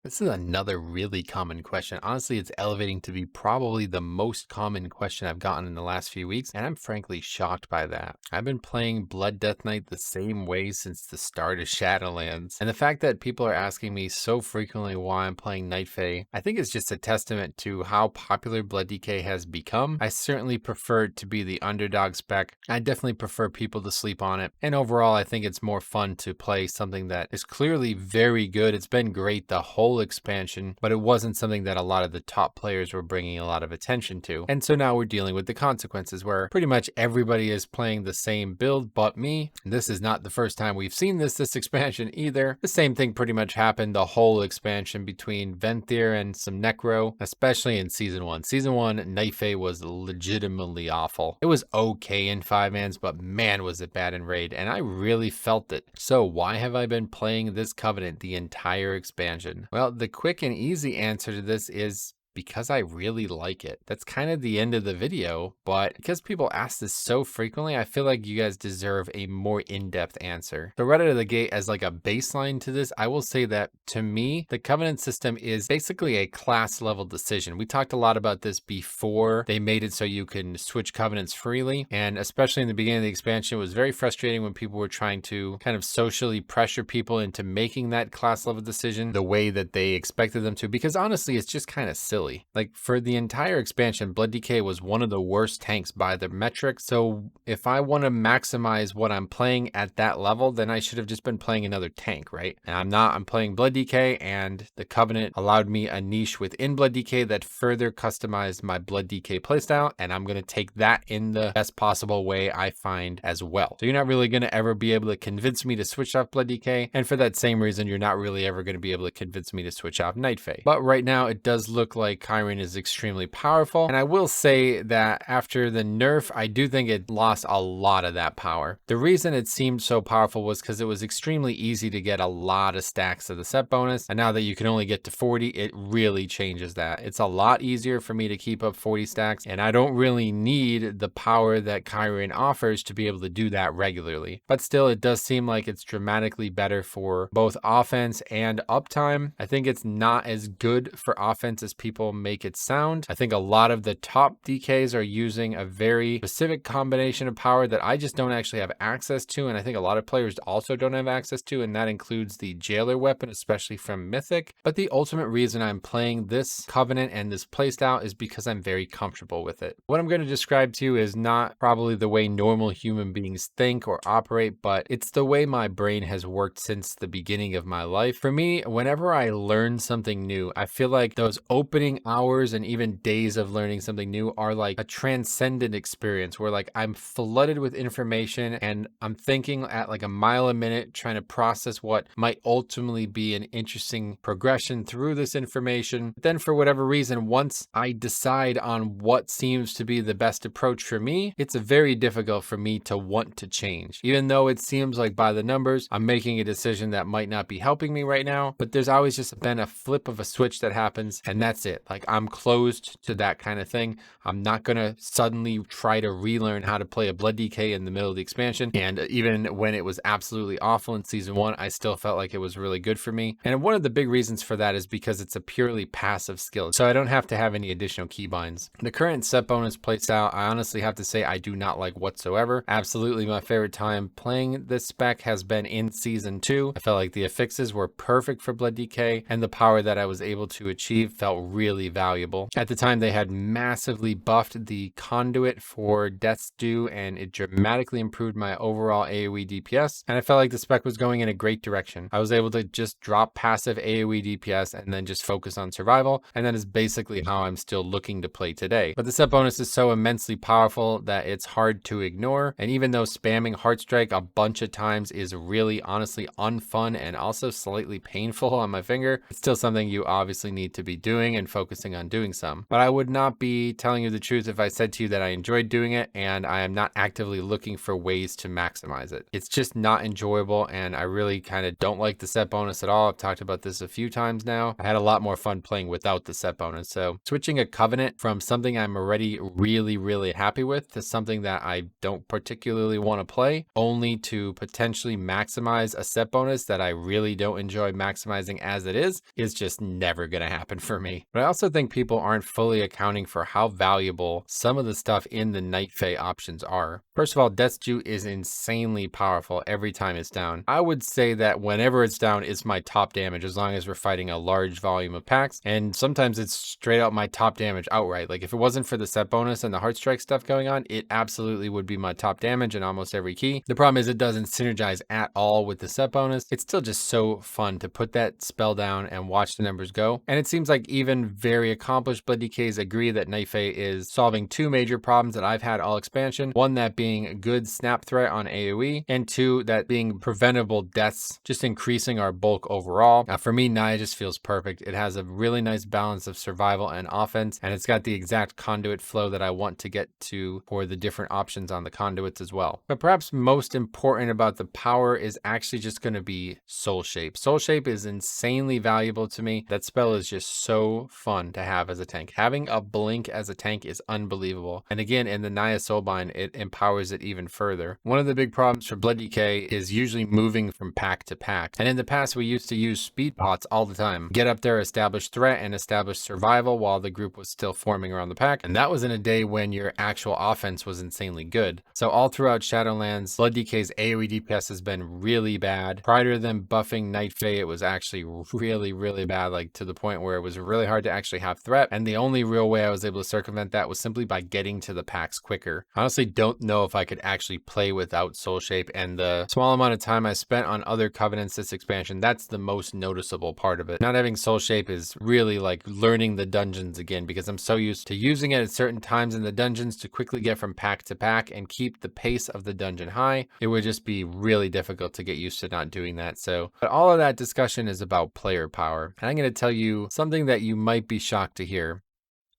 This is another really common question. Honestly, it's elevating to be probably the most common question I've gotten in the last few weeks, and I'm frankly shocked by that. I've been playing Blood Death Knight the same way since the start of Shadowlands, and the fact that people are asking me so frequently why I'm playing Night Fae, I think it's just a testament to how popular Blood DK has become. I certainly prefer it to be the underdog spec. I definitely prefer people to sleep on it, and overall, I think it's more fun to play something that is clearly very good. It's been great the whole expansion, but it wasn't something that a lot of the top players were bringing a lot of attention to. And so now we're dealing with the consequences where pretty much everybody is playing the same build but me. This is not the first time we've seen this expansion either. The same thing pretty much happened the whole expansion between Venthyr and some Necro, especially in Season 1. Season 1, Night Fae was legitimately awful. It was okay in 5-mans, but man was it bad in Raid, and I really felt it. So why have I been playing this Covenant the entire expansion? Well, the quick and easy answer to this is because I really like it. That's kind of the end of the video, but because people ask this so frequently, I feel like you guys deserve a more in-depth answer. So right out of the gate, as like a baseline to this, I will say that to me, the Covenant system is basically a class level decision. We talked a lot about this before they made it so you can switch Covenants freely, and especially in the beginning of the expansion, it was very frustrating when people were trying to kind of socially pressure people into making that class level decision the way that they expected them to, because honestly, it's just kind of silly. Like for the entire expansion, Blood DK was one of the worst tanks by the metrics. So if I want to maximize what I'm playing at that level, then I should have just been playing another tank, right? And I'm not. I'm playing Blood DK, and the Covenant allowed me a niche within Blood DK that further customized my Blood DK playstyle, and I'm going to take that in the best possible way I find as well. So you're not really going to ever be able to convince me to switch off Blood DK, and for that same reason, you're not really ever going to be able to convince me to switch off Night Fae. But right now, it does look like Chiron is extremely powerful, and I will say that after the nerf, I do think it lost a lot of that power. The reason it seemed so powerful was because it was extremely easy to get a lot of stacks of the set bonus, and now that you can only get to 40, it really changes that. It's a lot easier for me to keep up 40 stacks, and I don't really need the power that Chiron offers to be able to do that regularly. But still, it does seem like it's dramatically better for both offense and uptime. I think it's not as good for offense as people make it sound. I think a lot of the top DKs are using a very specific combination of power that I just don't actually have access to, and I think a lot of players also don't have access to, and that includes the Jailer weapon, especially from Mythic. But the ultimate reason I'm playing this Covenant and this playstyle is because I'm very comfortable with it. What I'm going to describe to you is not probably the way normal human beings think or operate, but it's the way my brain has worked since the beginning of my life. For me, whenever I learn something new, I feel like those opening hours and even days of learning something new are like a transcendent experience where like I'm flooded with information and I'm thinking at like a mile a minute, trying to process what might ultimately be an interesting progression through this information. But then for whatever reason, once I decide on what seems to be the best approach for me, it's very difficult for me to want to change. Even though it seems like by the numbers, I'm making a decision that might not be helping me right now, but there's always just been a flip of a switch that happens, and that's it. Like I'm closed to that kind of thing. I'm not gonna suddenly try to relearn how to play a Blood DK in the middle of the expansion. And even when it was absolutely awful in Season 1, I still felt like it was really good for me. And one of the big reasons for that is because it's a purely passive skill, so I don't have to have any additional keybinds. The current set bonus playstyle, I honestly have to say I do not like whatsoever. Absolutely my favorite time playing this spec has been in Season 2. I felt like the affixes were perfect for Blood DK, and the power that I was able to achieve felt really valuable. At the time, they had massively buffed the conduit for Death's Due, and it dramatically improved my overall AoE DPS, and I felt like the spec was going in a great direction. I was able to just drop passive AoE DPS and then just focus on survival, and that is basically how I'm still looking to play today. But the set bonus is so immensely powerful that it's hard to ignore, and even though spamming Heartstrike a bunch of times is really honestly unfun and also slightly painful on my finger, it's still something you obviously need to be doing and focusing focusing on doing some. But I would not be telling you the truth if I said to you that I enjoyed doing it and I am not actively looking for ways to maximize it. It's just not enjoyable, and I really kind of don't like the set bonus at all. I've talked about this a few times now. I had a lot more fun playing without the set bonus. So switching a covenant from something I'm already really happy with to something that I don't particularly want to play, only to potentially maximize a set bonus that I really don't enjoy maximizing as it is just never going to happen for me. But I also think people aren't fully accounting for how valuable some of the stuff in the Night Fae options are. First of all, Death's Due is insanely powerful every time it's down. I would say that whenever it's down, it's my top damage as long as we're fighting a large volume of packs. And sometimes it's straight out my top damage outright. Like if it wasn't for the set bonus and the Heart Strike stuff going on, it absolutely would be my top damage in almost every key. The problem is it doesn't synergize at all with the set bonus. It's still just so fun to put that spell down and watch the numbers go. And it seems like even very accomplished Blood DKs agree that Night Fae is solving two major problems that I've had all expansion. One, that being a good snap threat on AoE, and two, that being preventable deaths, just increasing our bulk overall. Now for me, Naya just feels perfect. It has a really nice balance of survival and offense, and it's got the exact conduit flow that I want to get to for the different options on the conduits as well. But perhaps most important about the power is actually just going to be Soul Shape. Soul Shape is insanely valuable to me. That spell is just so fun to have as a tank. Having a blink as a tank is unbelievable. And again, in the Naya Soulbind, it empowers it even further. One of the big problems for Blood DK is usually moving from pack to pack. And in the past, we used to use speed pots all the time. Get up there, establish threat, and establish survival while the group was still forming around the pack. And that was in a day when your actual offense was insanely good. So all throughout Shadowlands, Blood DK's AoE DPS has been really bad. Prior to them buffing Night Fae, it was actually really bad, like to the point where it was really hard to actually have threat. And the only real way I was able to circumvent that was simply by getting to the packs quicker. I honestly don't know if I could actually play without Soul Shape, and the small amount of time I spent on other covenants this expansion, that's the most noticeable part of it. Not having Soul Shape is really like learning the dungeons again, because I'm so used to using it at certain times in the dungeons to quickly get from pack to pack and keep the pace of the dungeon high. It would just be really difficult to get used to not doing that. So, but all of that discussion is about player power. And I'm going to tell you something that you might be shocked to hear.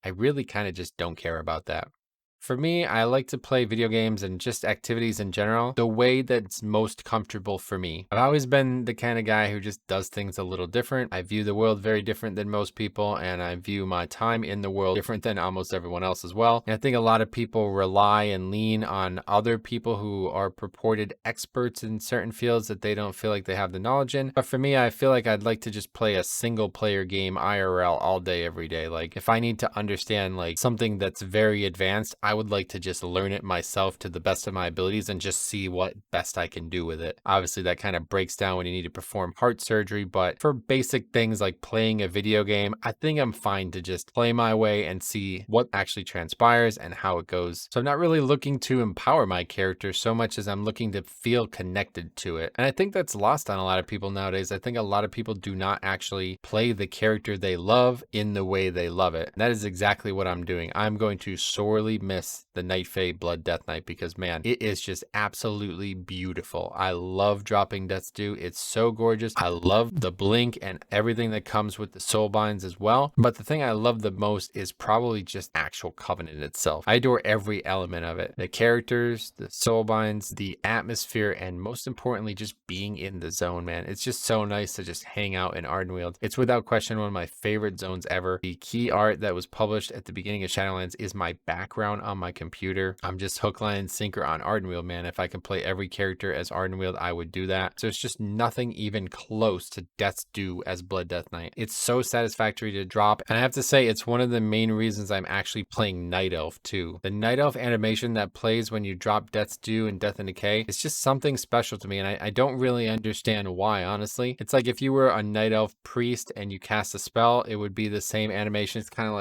I really kind of just don't care about that. For me, I like to play video games and just activities in general the way that's most comfortable for me. I've always been the kind of guy who just does things a little different. I view the world very different than most people, and I view my time in the world different than almost everyone else as well. And I think a lot of people rely and lean on other people who are purported experts in certain fields that they don't feel like they have the knowledge in. But for me, I feel like I'd like to just play a single player game IRL all day, every day. Like if I need to understand like something that's very advanced, I would like to just learn it myself to the best of my abilities and just see what best I can do with it. Obviously, that kind of breaks down when you need to perform heart surgery, but for basic things like playing a video game, I think I'm fine to just play my way and see what actually transpires and how it goes. So I'm not really looking to empower my character so much as I'm looking to feel connected to it. And I think that's lost on a lot of people nowadays. I think a lot of people do not actually play the character they love in the way they love it. And that is exactly what I'm doing. I'm going to sorely miss the Night Fae Blood Death Knight because, man, it is just absolutely beautiful. I love dropping Death's Due. It's so gorgeous. I love the blink and everything that comes with the soul binds as well. But the thing I love the most is probably just actual Covenant itself. I adore every element of it. The characters, the soul binds, the atmosphere, and most importantly, just being in the zone, man. It's just so nice to just hang out in Ardenweald. It's without question one of my favorite zones ever. The key art that was published at the beginning of Shadowlands is my background on my computer. I'm just hook, line, and sinker on Ardenweald, man. If I can play every character as Ardenweald, I would do that. So it's just nothing even close to Death's Due as Blood Death Knight. It's so satisfactory to drop, and I have to say it's one of the main reasons I'm actually playing Night Elf too. The Night Elf animation that plays when you drop Death's Due and Death and Decay is just something special to me, and I don't really understand why, honestly. It's like if you were a Night Elf priest and you cast a spell, it would be the same animation. It's kind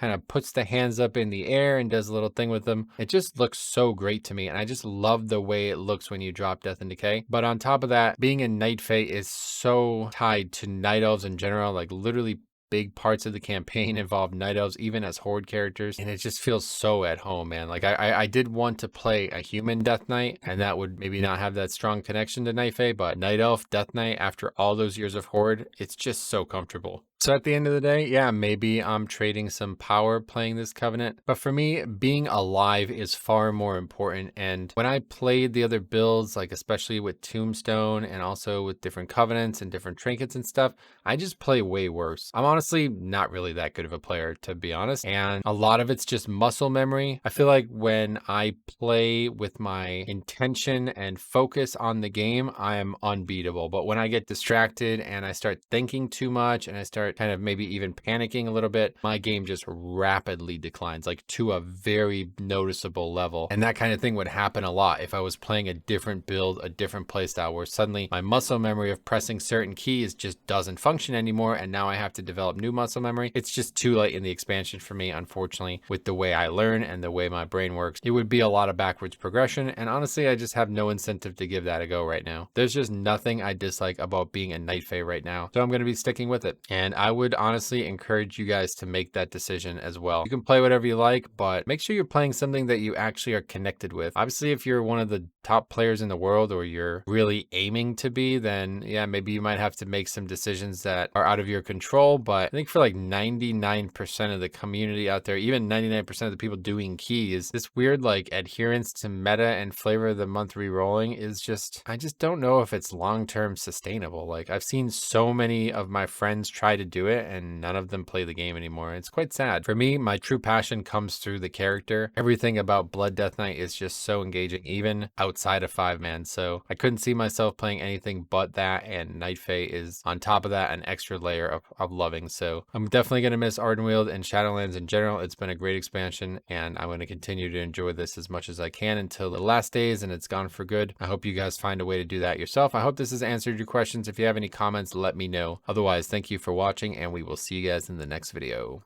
of puts the hands up in the air and does a little thing with them. It just looks so great to me, and I just love the way it looks when you drop Death and Decay. But on top of that, being a Night Fae is so tied to Night Elves in general, like literally big parts of the campaign involve Night Elves, even as Horde characters, and it just feels so at home, man. Like I did want to play a human Death Knight, and that would maybe not have that strong connection to Night Fae, but Night Elf Death Knight, after all those years of Horde, it's just so comfortable. So at the end of the day, yeah, maybe I'm trading some power playing this Covenant. But for me, being alive is far more important. And when I played the other builds, like especially with Tombstone and also with different Covenants and different trinkets and stuff, I just play way worse. I'm honestly not really that good of a player, to be honest. And a lot of it's just muscle memory. I feel like when I play with my intention and focus on the game, I am unbeatable. But when I get distracted and I start thinking too much and I start kind of maybe even panicking a little bit, my game just rapidly declines, like to a very noticeable level. And that kind of thing would happen a lot if I was playing a different build, a different playstyle, where suddenly my muscle memory of pressing certain keys just doesn't function anymore. And now I have to develop new muscle memory. It's just too late in the expansion for me, unfortunately, with the way I learn and the way my brain works. It would be a lot of backwards progression. And honestly, I just have no incentive to give that a go right now. There's just nothing I dislike about being a Night Fae right now. So I'm going to be sticking with it. And I would honestly encourage you guys to make that decision as well. You can play whatever you like, but make sure you're playing something that you actually are connected with. Obviously, if you're one of the top players in the world or you're really aiming to be, then yeah, maybe you might have to make some decisions that are out of your control. But I think for like 99% of the community out there, even 99% of the people doing keys, this weird like adherence to meta and flavor of the month re-rolling is just, I just don't know if it's long-term sustainable. Like I've seen so many of my friends try to do it and none of them play the game anymore. It's quite sad. For me, my true passion comes through the character. Everything about Blood Death Knight is just so engaging, even outside of 5-man. So I couldn't see myself playing anything but that, and Night Fae is on top of that an extra layer of loving. So I'm definitely going to miss Ardenweald and Shadowlands in general. It's been a great expansion and I'm going to continue to enjoy this as much as I can until the last days and it's gone for good. I hope you guys find a way to do that yourself. I hope this has answered your questions. If you have any comments, let me know. Otherwise, thank you for watching and we will see you guys in the next video.